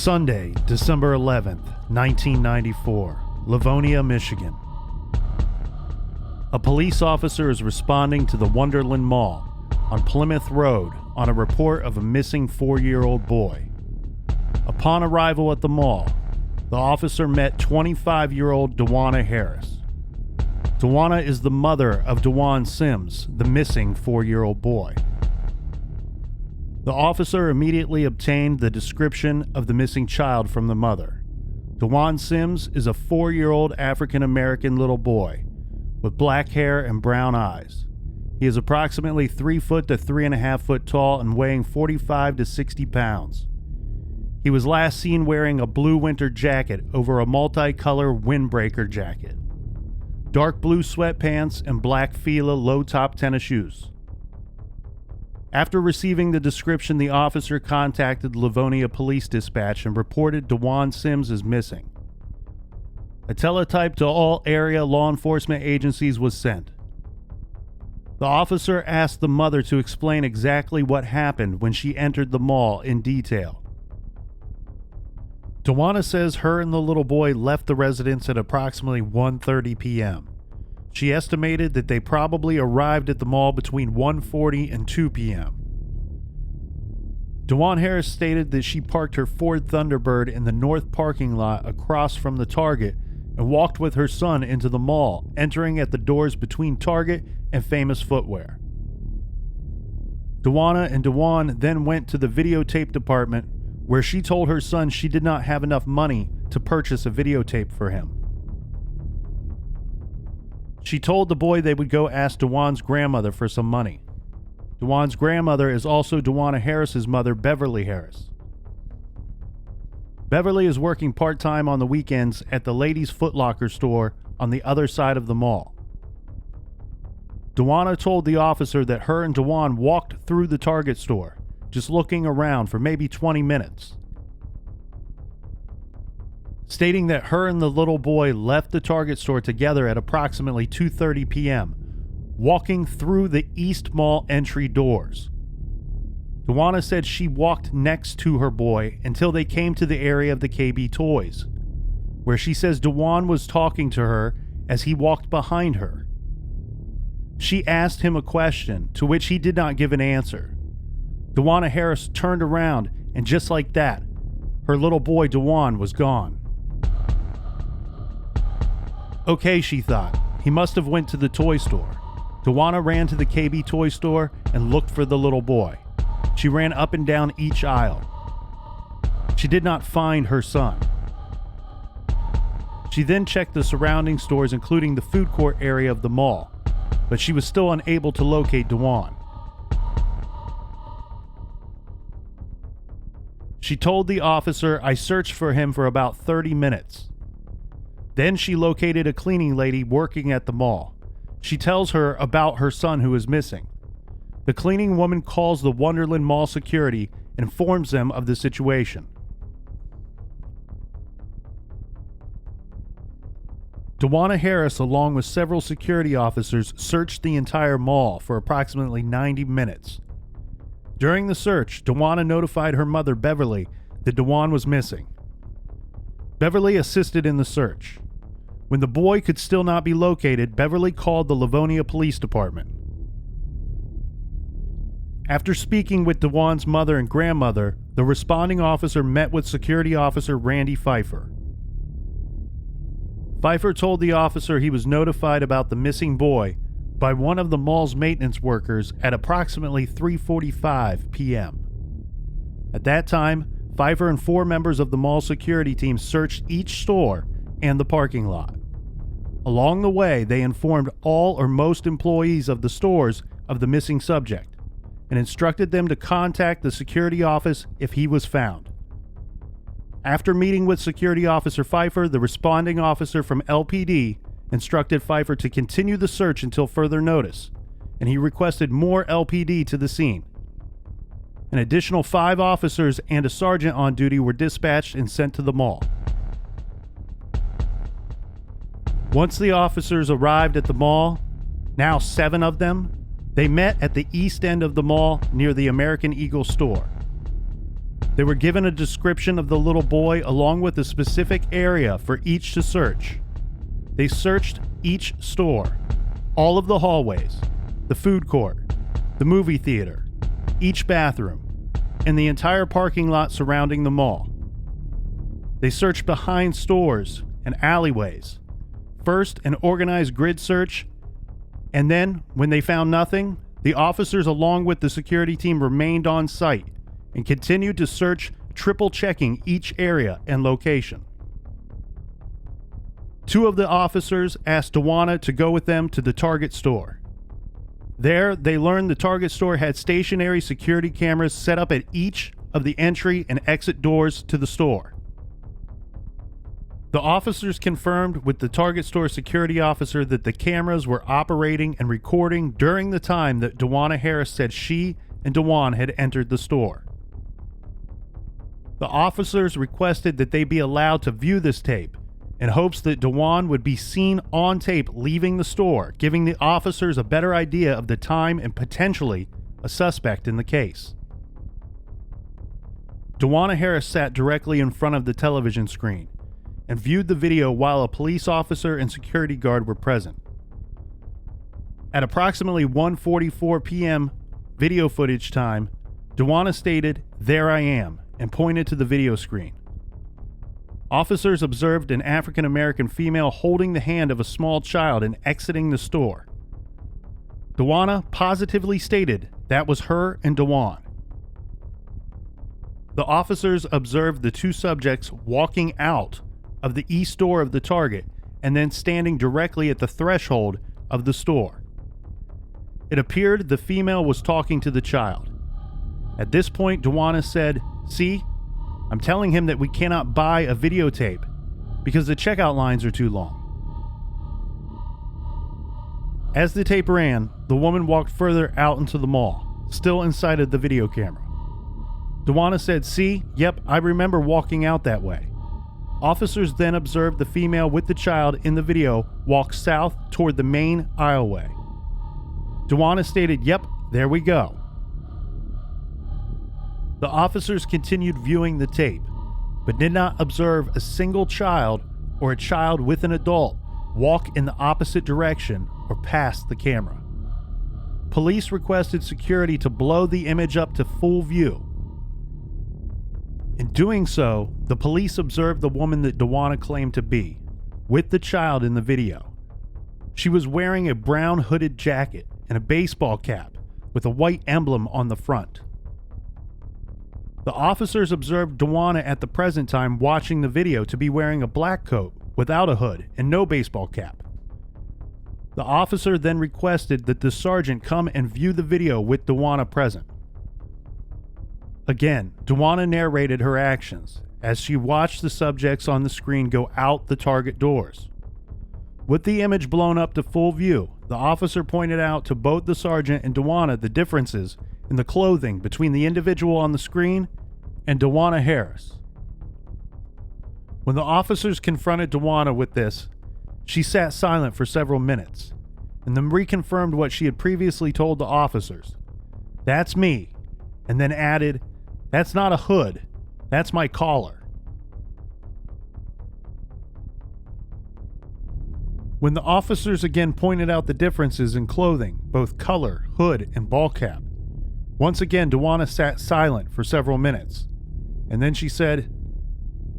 Sunday, December 11th, 1994, Livonia, Michigan. A police officer is responding to the Wonderland Mall on Plymouth Road on a report of a missing 4-year-old boy. Upon arrival at the mall, the officer met 25-year-old Dawana Harris. Dawana is the mother of Dawan Sims, the missing 4-year-old boy. The officer immediately obtained the description of the missing child from the mother. Dawan Sims is a 4-year-old African-American little boy with black hair and brown eyes. He is approximately 3 foot to 3.5 foot tall and weighing 45 to 60 pounds. He was last seen wearing a blue winter jacket over a multicolor windbreaker jacket, dark blue sweatpants, and black Fila low-top tennis shoes. After receiving the description, the officer contacted Livonia Police Dispatch and reported Dawan Sims as missing. A teletype to all area law enforcement agencies was sent. The officer asked the mother to explain exactly what happened when she entered the mall in detail. Dawana says her and the little boy left the residence at approximately 1:30 p.m. She estimated that they probably arrived at the mall between 1:40 and 2 p.m. Dawan Harris stated that she parked her Ford Thunderbird in the north parking lot across from the Target and walked with her son into the mall, entering at the doors between Target and Famous Footwear. Dawana and Dawan then went to the videotape department, where she told her son she did not have enough money to purchase a videotape for him. She told the boy they would go ask Dawan's grandmother for some money. Dawan's grandmother is also Dawana Harris's mother, Beverly Harris. Beverly is working part-time on the weekends at the Ladies Foot Locker store on the other side of the mall. Dawana told the officer that her and Dawan walked through the Target store, just looking around for maybe 20 minutes. Stating that her and the little boy left the Target store together at approximately 2:30 p.m., walking through the East Mall entry doors. Dawana said she walked next to her boy until they came to the area of the KB Toys, where she says Dawan was talking to her as he walked behind her. She asked him a question, to which he did not give an answer. Dawana Harris turned around, and just like that, her little boy Dawan was gone. Okay, she thought, he must have went to the toy store. Dawana ran to the KB toy store and looked for the little boy. She ran up and down each aisle. She did not find her son. She then checked the surrounding stores, including the food court area of the mall, but she was still unable to locate Dawan. She told the officer, "I searched for him for about 30 minutes. Then she located a cleaning lady working at the mall. She tells her about her son who is missing. The cleaning woman calls the Wonderland Mall security and informs them of the situation. Dawana Harris, along with several security officers, searched the entire mall for approximately 90 minutes. During the search, Dawana notified her mother, Beverly, that Dawan was missing. Beverly assisted in the search. When the boy could still not be located, Beverly called the Livonia Police Department. After speaking with Dawan's mother and grandmother, the responding officer met with security officer Randy Pfeiffer. Pfeiffer told the officer he was notified about the missing boy by one of the mall's maintenance workers at approximately 3:45 p.m. At that time, Pfeiffer and 4 members of the mall security team searched each store and the parking lot. Along the way, they informed all or most employees of the stores of the missing subject and instructed them to contact the security office if he was found. After meeting with security officer Pfeiffer, the responding officer from LPD instructed Pfeiffer to continue the search until further notice, and he requested more LPD to the scene. An additional 5 officers and a sergeant on duty were dispatched and sent to the mall. Once the officers arrived at the mall, now 7 of them, they met at the east end of the mall near the American Eagle store. They were given a description of the little boy along with a specific area for each to search. They searched each store, all of the hallways, the food court, the movie theater, each bathroom, and the entire parking lot surrounding the mall. They searched behind stores and alleyways. First, an organized grid search, and then, when they found nothing, the officers along with the security team remained on site and continued to search, triple checking each area and location. Two of the officers asked Dawana to go with them to the Target store. There, they learned the Target store had stationary security cameras set up at each of the entry and exit doors to the store. The officers confirmed with the Target store security officer that the cameras were operating and recording during the time that Dawana Harris said she and Dewan had entered the store. The officers requested that they be allowed to view this tape in hopes that Dewan would be seen on tape leaving the store, giving the officers a better idea of the time and potentially a suspect in the case. Dawana Harris sat directly in front of the television screen and viewed the video while a police officer and security guard were present. At approximately 1:44 p.m. video footage time, Dawana stated, "There I am," and pointed to the video screen. Officers observed an African-American female holding the hand of a small child and exiting the store. Dawana positively stated that was her and Dewan. The officers observed the two subjects walking out of the east door of the Target and then standing directly at the threshold of the store. It appeared the female was talking to the child. At this point, Dawana said, "See, I'm telling him that we cannot buy a videotape because the checkout lines are too long." As the tape ran, the woman walked further out into the mall, still inside of the video camera. Dawana said, "See, yep, I remember walking out that way." Officers then observed the female with the child in the video walk south toward the main aisleway. Dawana stated, "Yep, there we go." The officers continued viewing the tape, but did not observe a single child or a child with an adult walk in the opposite direction or past the camera. Police requested security to blow the image up to full view. In doing so, the police observed the woman that Dawana claimed to be, with the child in the video. She was wearing a brown hooded jacket and a baseball cap with a white emblem on the front. The officers observed Dawana at the present time watching the video to be wearing a black coat without a hood and no baseball cap. The officer then requested that the sergeant come and view the video with Dawana present. Again, Dawana narrated her actions as she watched the subjects on the screen go out the Target doors. With the image blown up to full view, the officer pointed out to both the sergeant and Dawana the differences in the clothing between the individual on the screen and Dawana Harris. When the officers confronted Dawana with this, she sat silent for several minutes and then reconfirmed what she had previously told the officers. "That's me," and then added, "That's not a hood, that's my collar." When the officers again pointed out the differences in clothing, both color, hood, and ball cap, once again Dawana sat silent for several minutes, and then she said,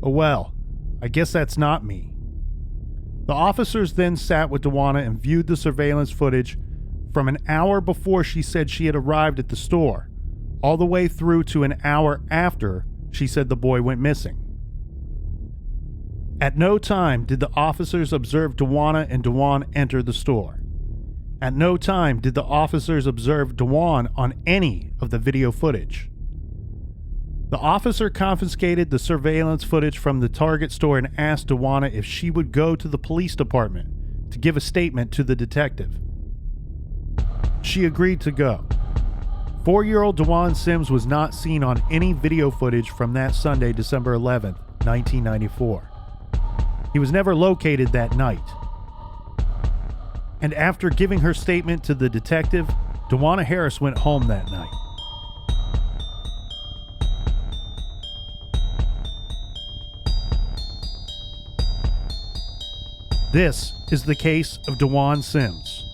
"Oh well, I guess that's not me." The officers then sat with Dawana and viewed the surveillance footage from an hour before she said she had arrived at the store, all the way through to an hour after she said the boy went missing. At no time did the officers observe Dawana and Dewan enter the store. At no time did the officers observe Dewan on any of the video footage. The officer confiscated the surveillance footage from the Target store and asked Dawana if she would go to the police department to give a statement to the detective. She agreed to go. 4-year-old Dewan Sims was not seen on any video footage from that Sunday, December 11th, 1994. He was never located that night. And after giving her statement to the detective, Dawana Harris went home that night. This is the case of DeJuan Sims.